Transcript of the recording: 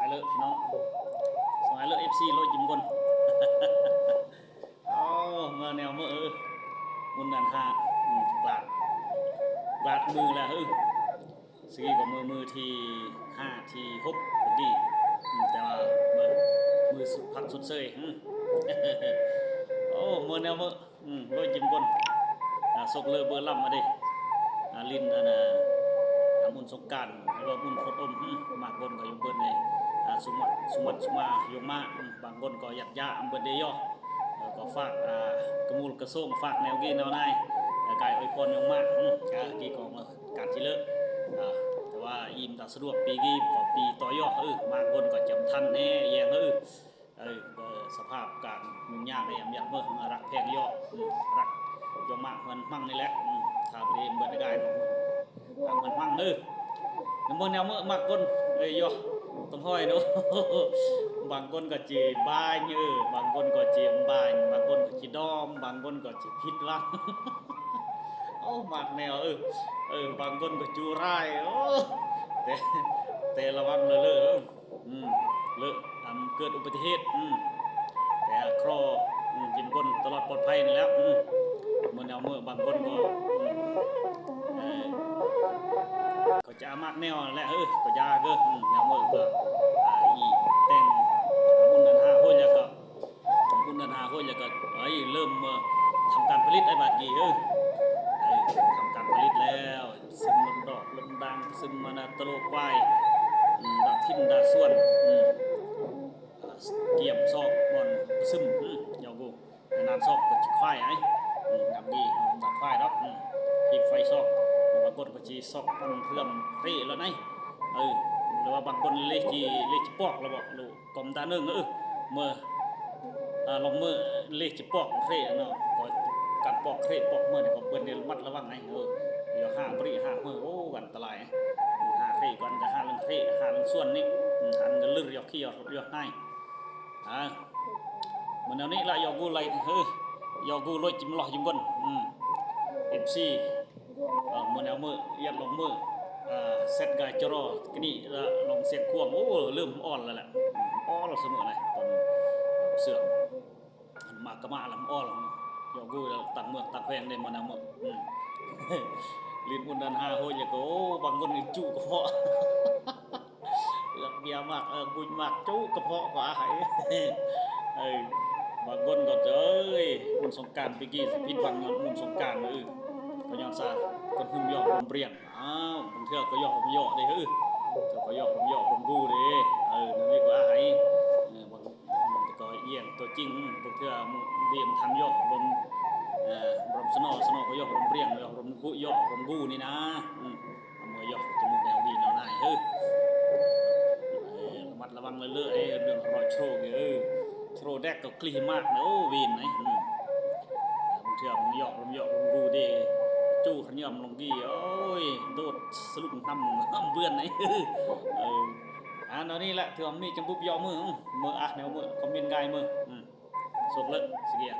ายเลยพี่น้องสมัยเลยFC โลยิ้มคนอ๋อเมื่อแนวเมื่อมุนนันหากลาดมือแล้วสกีกับมือที่5ที่6พอดีแต่ว่ามือสุดพักสุดเซยโอ้เมื่อแนวเมื่อโลยิ้มคนสกเลอเบอร์ล่ำมาดิลินอันน่ะมุนสงการหรือว่ามุนพดอมมากบนก็ยมเบิร์ในสุมายมมาบางคนก็หยัดยาอัมเบอร์เดียก็ฝากกระมูลกระส่งฝากแนวกีแนวนายกายไอพอนยมมากกีของการที่เลิกแต่ว่าอิ่มตัดสะดวกปีกีก็ปีต่อยบางคนก็จำทันแน่แยงสภาพการยุ่งยากในอย่างเมื่อรักแพงย่อรักยมมากมันมั่งนี่แหละถ้าไปเบิร์ได้ของมันมั่งน้ำมันแนวเมื่อมากคนย่อต้องห้อยเนาะบางคนก็จีบายบางคนก็จีบายบางคนก็จีดอมบางคนก็จีพิษละโอ้มากแนวบางคนก็จูไรแต่ระวังเลยเกิดอุบัติเหตุแต่ครอยิ้มคนตลอดปลอดภัยนี่แล้วเมื่อแนวเมื่อบางคนก็จะมากแนวแหละก็ยาเกินแนวเมื่อก็แต่งบุญนันหาห้อยแล้วก็บุญนันหาห้อยแล้วก็เริ่มทำการผลิตไอ้บาดกี่ทำการผลิตแล้วซึมลมดอกลมดังซึมมานาตะโลกควายดอกทิ้นดาส่วนเกี่ยมซอกบอลซึมยาวกูนานซอกก็จะควายดับดีดับควายดอกหีบไฟซอกบางคนก็จีซอกมันเรื่อมเร่แล้วไงหรือว่าบางคนเล็กปอกเราบอกลูกกลมตาหนึ่งเมื่อลงมือเล็กปอกเร่เนาะก็การปอกเร่ปอกเมื่อเนี่ยก็เปิดเดือนมัดระวังไงเดี๋ยว5 ปริ 5 มือโอ้กันตราย5 เร่ก่อนจะ5 เรื่องเร่5 เรื่องส่วนนี้หันกันลื่นยอกขี้ยอกง่ายเหมือนแนวนี้ละยอกูไล่ยอกูลอยจิ้มหล่อจิ้มบนFCเมื่อแนวมือยัดลงมือเซตกายจรอที่นี่ลงเสียงควงโอ้เริ่มอ่อนแล้วแหละอ่อนเราเสมอเลยตอนเสื่อมมากระมาลำอ่อนยอกูต่างเมืองต่างแพงในมื่อแนวมือลิ้นมุนดันหาโหยก็บางคนจุกระเพาะหลักเบียมากบุญมากจุกระเพาะกว่าหายบางคนก็มุนสงการปีกี้พิษวังมุนสงการก็ย้อนซาคนหุ่มยอกลมเปรียงบางเทื่อก็ยอกลมยอกเลยเจ้าก็ยอกลมยอกลมกูเลยนั่นนี่ก็หายบางก็เอียงตัวจริงบางเทื่อเบียมทันยอกลมสนอก็ยอกลมเปรียงยอกลมกูยอกลมกูนี่นะเมื่อยอกจมูกแนวดีแนวหน้าระมัดระวังเลยเรื่องรอยโชว์โชว์แดกก็คลีมากนะวินไหนบางเทื่อมันยอกลมกูดีจู้ขันยำลงกี่โอ้ยโดดสลุปทำเบื่อไหนตอนนี้แหละถือว่ามีจำปุ๊บยอมือแนวมือคอมเมนต์ไกมือสกเลยสิเกีย